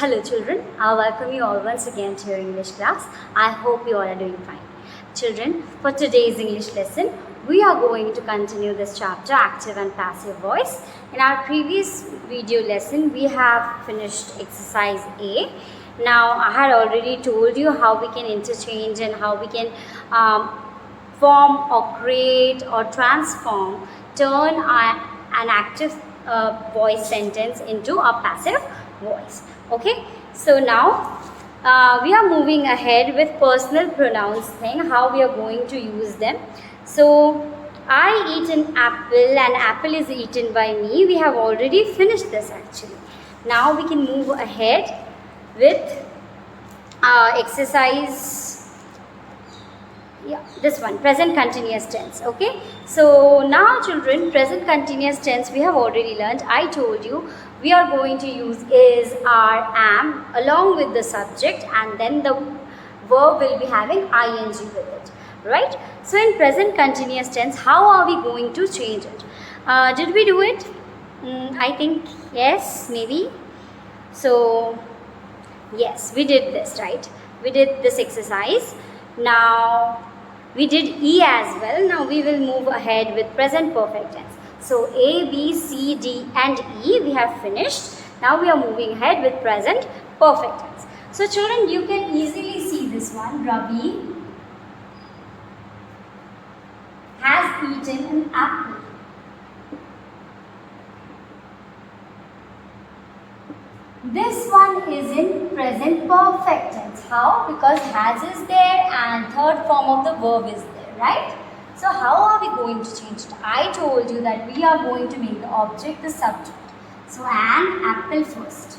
Hello children, I welcome you all once again to your English class. I hope you all are doing fine. Children, for today's English lesson, we are going to continue this chapter, active and passive voice. In our previous video lesson, we have finished exercise A. Now, I had already told you how we can interchange and how we can form or create or transform, turn an active voice sentence into a passive voice. Okay, so now we are moving ahead with personal pronouns thing, how we are going to use them. So I eat an apple is eaten by me. We have already finished this actually. Now we can move ahead with exercise, yeah, this one, present continuous tense. Okay, so now children, present continuous tense we have already learned. I told you we are going to use is, are, am along with the subject, and then the verb will be having ing with it, right? So in present continuous tense, how are we going to change it? Did we do it? I think yes, maybe. So yes, we did this, right? We did this exercise. Now we did E as well. Now we will move ahead with present perfect tense. So A, B, C, D and E we have finished. Now we are moving ahead with present perfect tense. So children, you can easily see this one. Ravi has eaten an apple. This one is in present perfect tense. How? Because has is there and third form of the verb is there, right? So how are we going to change it? I told you that we are going to make the object the subject. So an apple first.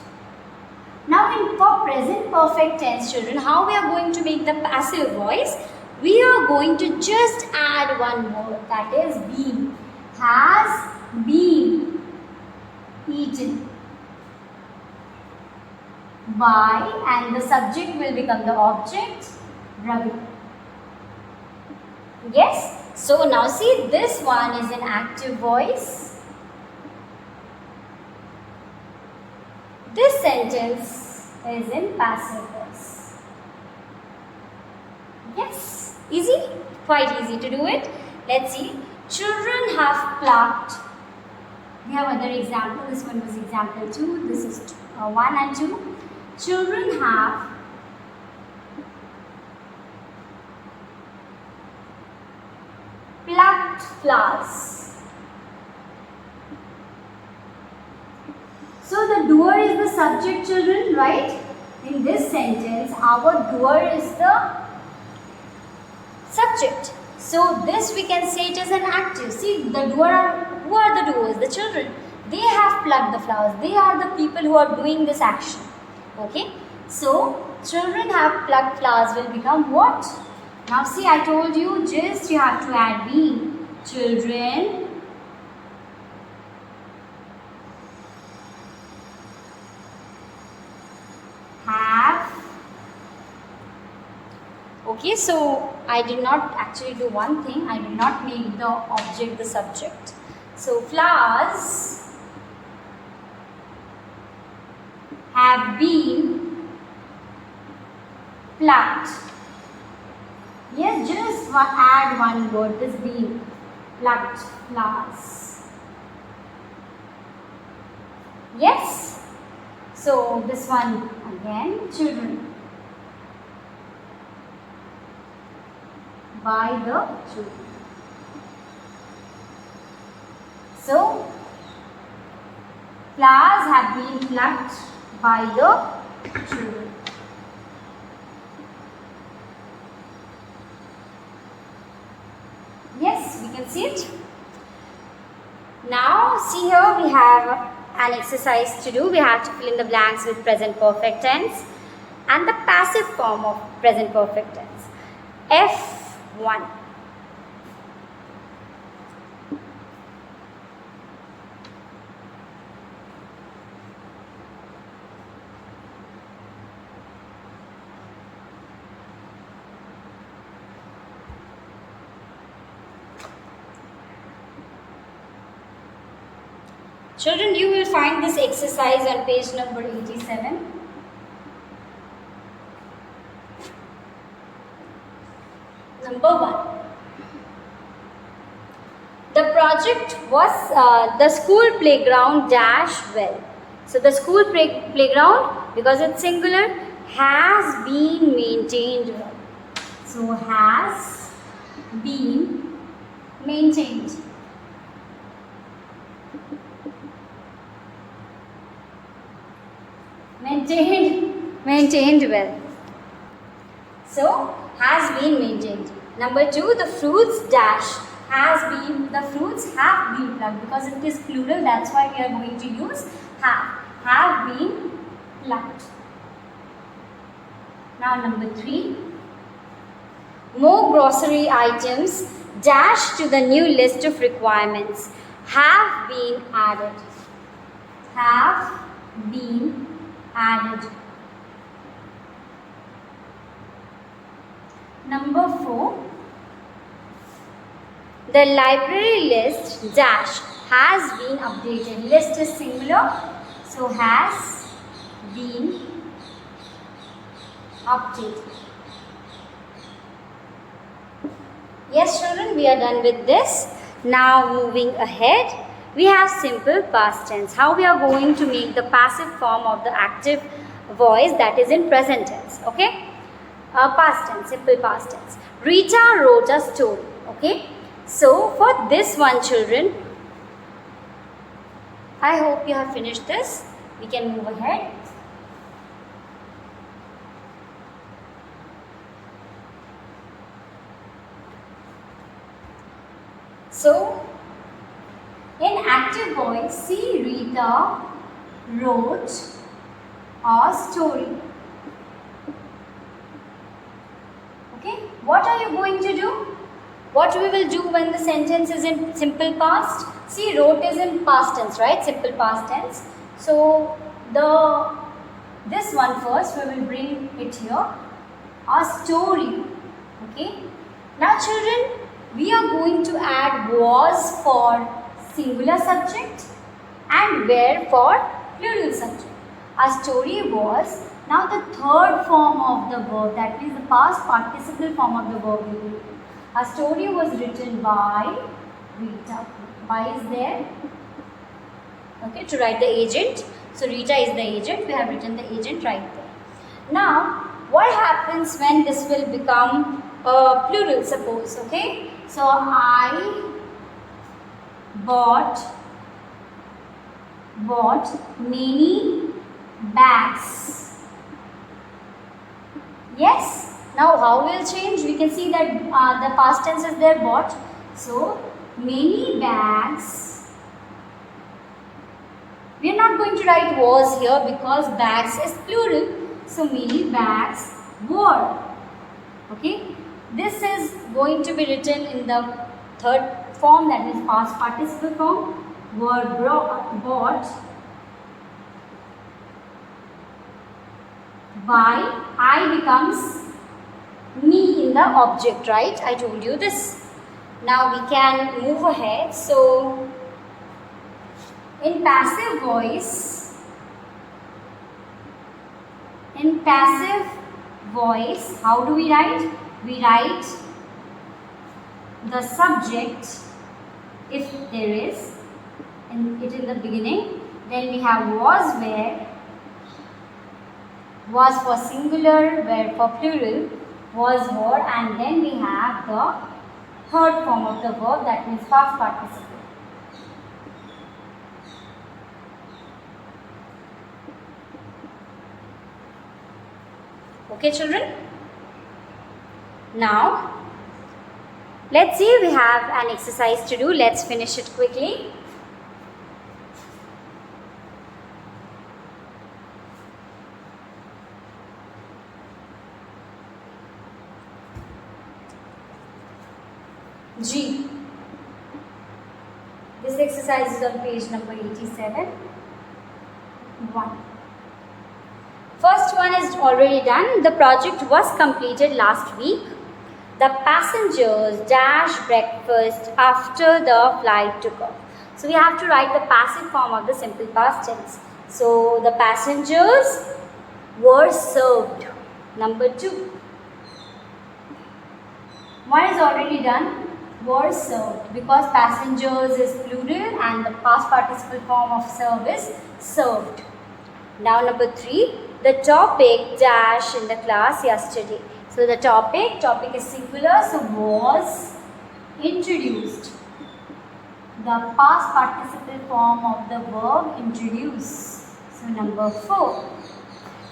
Now for present perfect tense children, how we are going to make the passive voice? We are going to just add one word, that is been. Has been eaten by, and the subject will become the object Ravi. Yes, so now see, this one is an active voice. This sentence is in passive voice. Yes, easy, quite easy to do it. Let's see. Children have plucked. We have other example. This one was example 2. This is 1 and 2. Children have plucked flowers. So the doer is the subject children, right? In this sentence, our doer is the subject. So this we can say it is an active. See, the doer who are the doers? The children. They have plucked the flowers. They are the people who are doing this action. Okay, so children have plucked flowers will become what? Now see, I told you just you have to add been. Children have. Okay, so I did not actually do one thing. I did not make the object the subject. So flowers have been plucked. Yes, just add one word, this been, plucked flowers. Yes, so this one again, children, by the children. So flowers have been plucked by the children. Yes, we can see it. Now see here we have an exercise to do. We have to fill in the blanks with present perfect tense and the passive form of present perfect tense. F1. Children, you will find this exercise on page number 87. Number 1. The project was the school playground dash well. So the school playground, because it's singular, has been maintained well. So has been maintained. Maintained well. So has been maintained. Number 2, the fruits dash has been, the fruits have been plucked, because it is plural, that's why we are going to use have been plucked. Now number 3, more grocery items dash to the new list of requirements have been added. Have been added. Number 4, the library list dash has been updated. List is singular, so has been updated. Yes children, we are done with this. Now moving ahead, we have simple past tense. How we are going to make the passive form of the active voice, that is in present tense. Okay, past tense, simple past tense. Rita wrote a story. Okay, so for this one children, I hope you have finished this. We can move ahead. So in active voice, see, Rita wrote a story. Okay, what are you going to do? What we will do when the sentence is in simple past? See, wrote is in past tense, right? Simple past tense. So this one first, we will bring it here. A story. Okay. Now children, we are going to add was for singular subject and were for plural subject. A story was. Now the third form of the verb, that is the past participle form of the verb we will do. A story was written by Rita. By is there, okay, to write the agent. So Rita is the agent. We have written the agent right there. Now, what happens when this will become a plural? Suppose, okay. So I bought many bags. Yes. Now how will change? We can see that the past tense is there, bought. So many bags. We are not going to write was here because bags is plural. So many bags were. Okay. This is going to be written in the third form, that is past participle form. Were bought by. I becomes me in the object, right? I told you this. Now we can move ahead. So in passive voice, how do we write? We write the subject, if there is it in the beginning. Then we have was, where. Was for singular, were for plural. Was, were, and then we have the third form of the verb, that means past participle. Okay children? Now, let's see, we have an exercise to do. Let's finish it quickly. G. This exercise is on page number 87. 1. First one is already done. The project was completed last week. The passengers dashed breakfast after the flight took off. So we have to write the passive form of the simple past tense. So the passengers were served. Number 2. One is already done. Were served, because passengers is plural and the past participle form of serve is served. Now number 3, the topic dash in the class yesterday. So the topic is singular, so was introduced. The past participle form of the verb introduce. So number 4,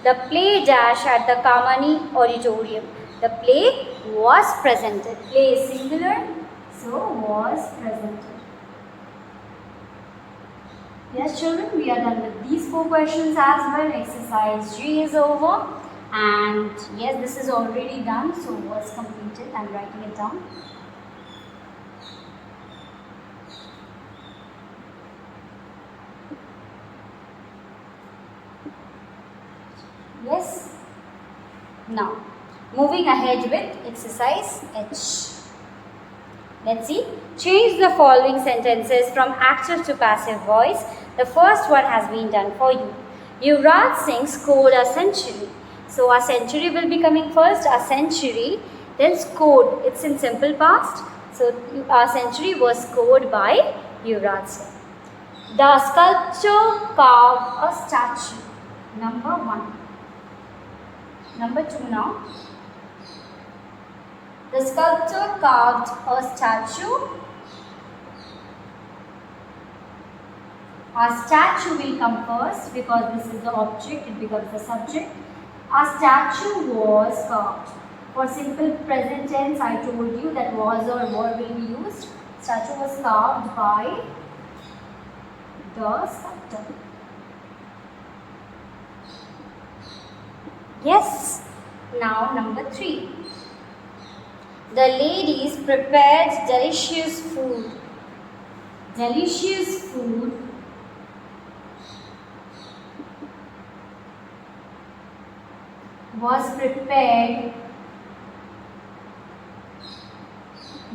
the play dash at the Kamani auditorium. The play was presented. Play is singular, so was presented. Yes children, we are done with these 4 questions as well. Exercise G is over, and yes, this is already done, so was completed. I am writing it down. Yes. Now, moving ahead with exercise H. Let's see. Change the following sentences from active to passive voice. The first one has been done for you. Yuvraj Singh scored a century. So a century will be coming first. A century, then scored. It's in simple past. So a century was scored by Yuvraj Singh. The sculptor carved a statue. Number 1. Number 2 now. The sculptor carved a statue. A statue will come first because this is the object, it becomes the subject. A statue was carved. For simple present tense, I told you that was or were will be used. Statue was carved by the sculptor. Yes. Now number 3. The ladies prepared delicious food. Delicious food was prepared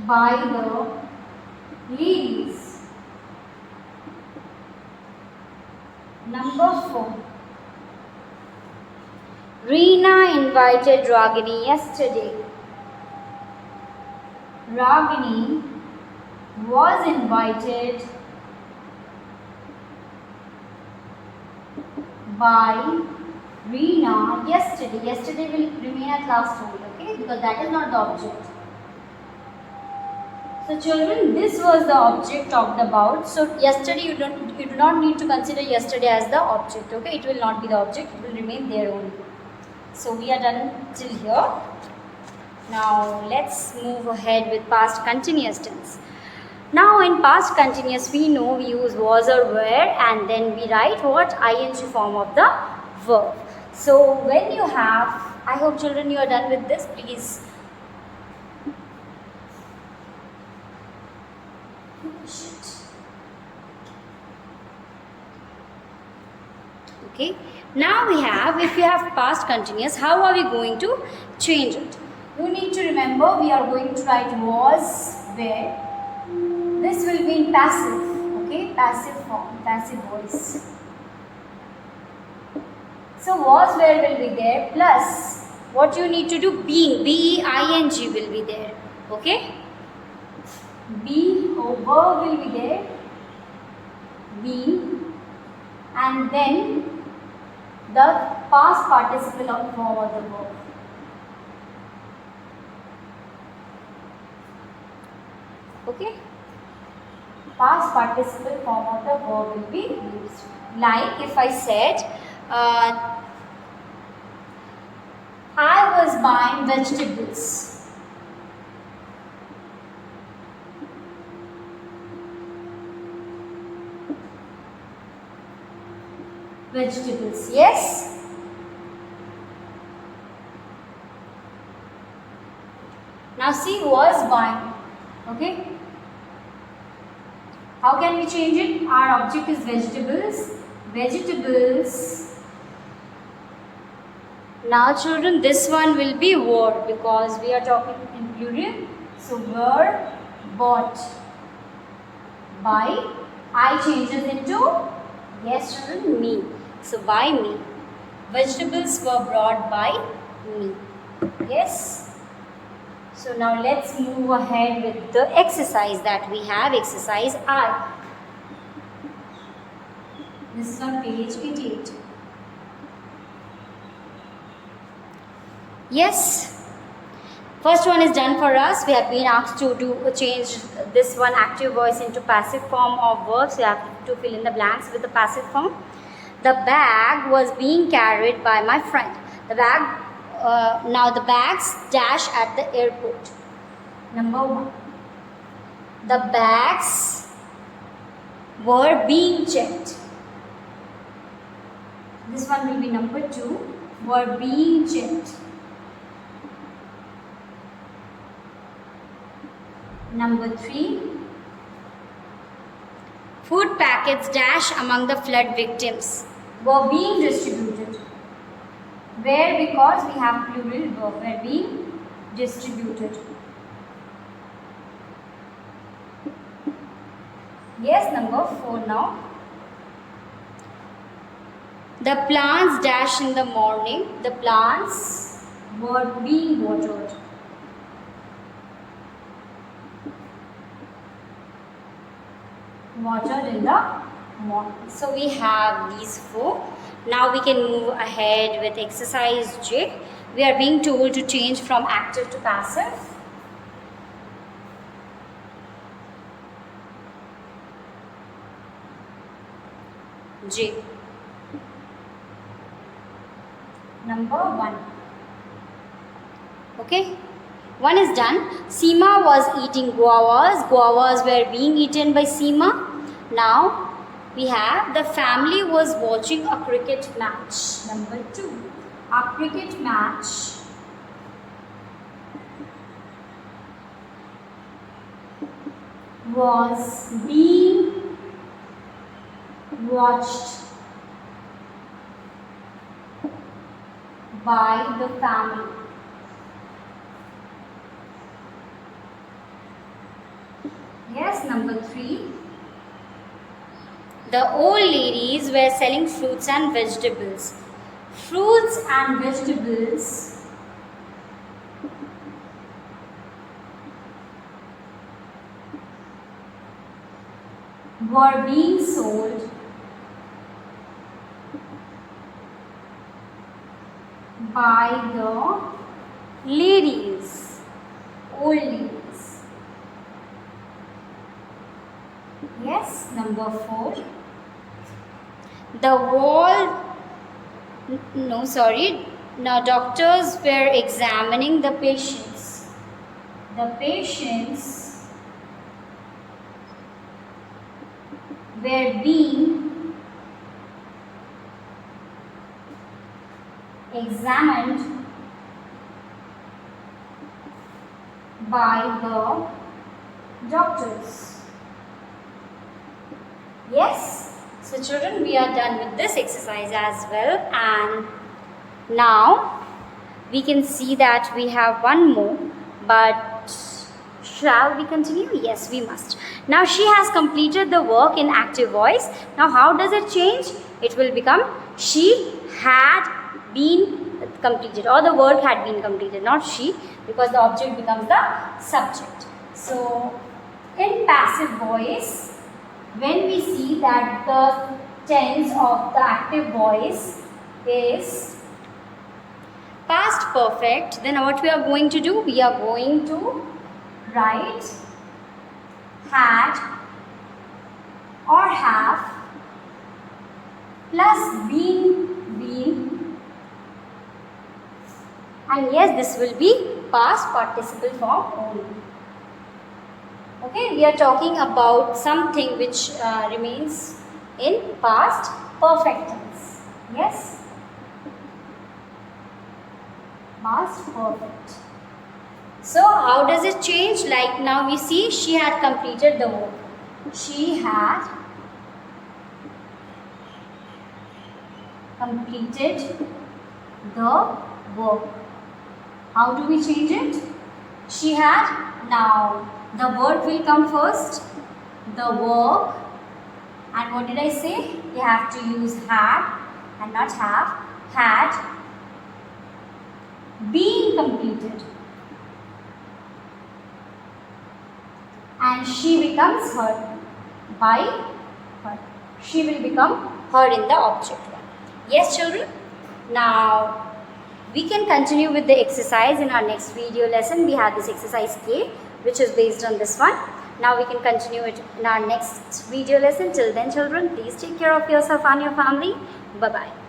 by the ladies. Number 4. Reena invited Ragini yesterday. Ragini was invited by Reena yesterday. Yesterday will remain at last only, okay? Because that is not the object. So children, this was the object talked about. So yesterday you do not need to consider yesterday as the object, okay? It will not be the object, it will remain there only. So we are done till here. Now let's move ahead with past continuous tense. Now in past continuous we know we use was or were, and then we write what? ing form of the verb. So when you have, I hope children you are done with this, please. Okay, now we have, if you have past continuous, how are we going to change it? You need to remember we are going to write was, where. This will be in passive, okay, passive form, passive voice. So was, where will be there, plus what you need to do, being, B-E-I-N-G will be there, okay. Be or were will be there, being, and then the past participle of form of the verb. Okay, past participle form of the verb will be used. Like if I said, I was buying vegetables. Vegetables, yes. Now see, was buying, okay. How can we change it? Our object is vegetables. Vegetables. Now children, this one will be were because we are talking in plural. So were bought by. I changes into, yes children, me. So by me. Vegetables were brought by me. Yes. So now let's move ahead with the exercise that we have, exercise I. This is on page 88. Yes. First one is done for us. We have been asked to change this one active voice into passive form of verbs. We have to fill in the blanks with the passive form. The bag was being carried by my friend. The bag, now the bags dash at the airport. Number 1. The bags were being checked. This one will be number 2. Were being checked. Number 3. Food packets dash among the flood victims. Were being distributed. Where, because we have plural verb, were being distributed. Yes, number 4 now. The plants dash in the morning. The plants were being watered. Watered in the morning. So we have these 4. Now we can move ahead with exercise J. We are being told to change from active to passive. J. Number 1. Okay. 1 is done. Seema was eating guavas. Guavas were being eaten by Seema. Now we have the family was watching a cricket match. Number 2. A cricket match was being watched by the family. Yes, number 3. The old ladies were selling fruits and vegetables. Fruits and vegetables were being sold by the ladies, old ladies. Yes, number 4. The wall, no sorry, now doctors were examining the patients. The patients were being examined by the doctors. Yes. So children, we are done with this exercise as well, and now we can see that we have one more, but shall we continue? Yes, we must. Now she has completed the work in active voice. Now how does it change? It will become she had been completed, or the work had been completed, not she, because the object becomes the subject. So in passive voice, when we see that the tense of the active voice is past perfect, then what we are going to do? We are going to write had or have plus been, and yes, this will be past participle form only. Okay, we are talking about something which remains in past perfect tense. Yes, past perfect. So how does it change? Like now we see she had completed the work. She had completed the work. How do we change it? She had, now the word will come first, the work, and what did I say? You have to use had and not have. Had been completed. and she becomes her. By her. She will become her in the object one. Yes, children? Now, we can continue with the exercise in our next video lesson. We have this exercise K, which is based on this one. Now we can continue it in our next video lesson. Till then, children, please take care of yourself and your family. Bye-bye.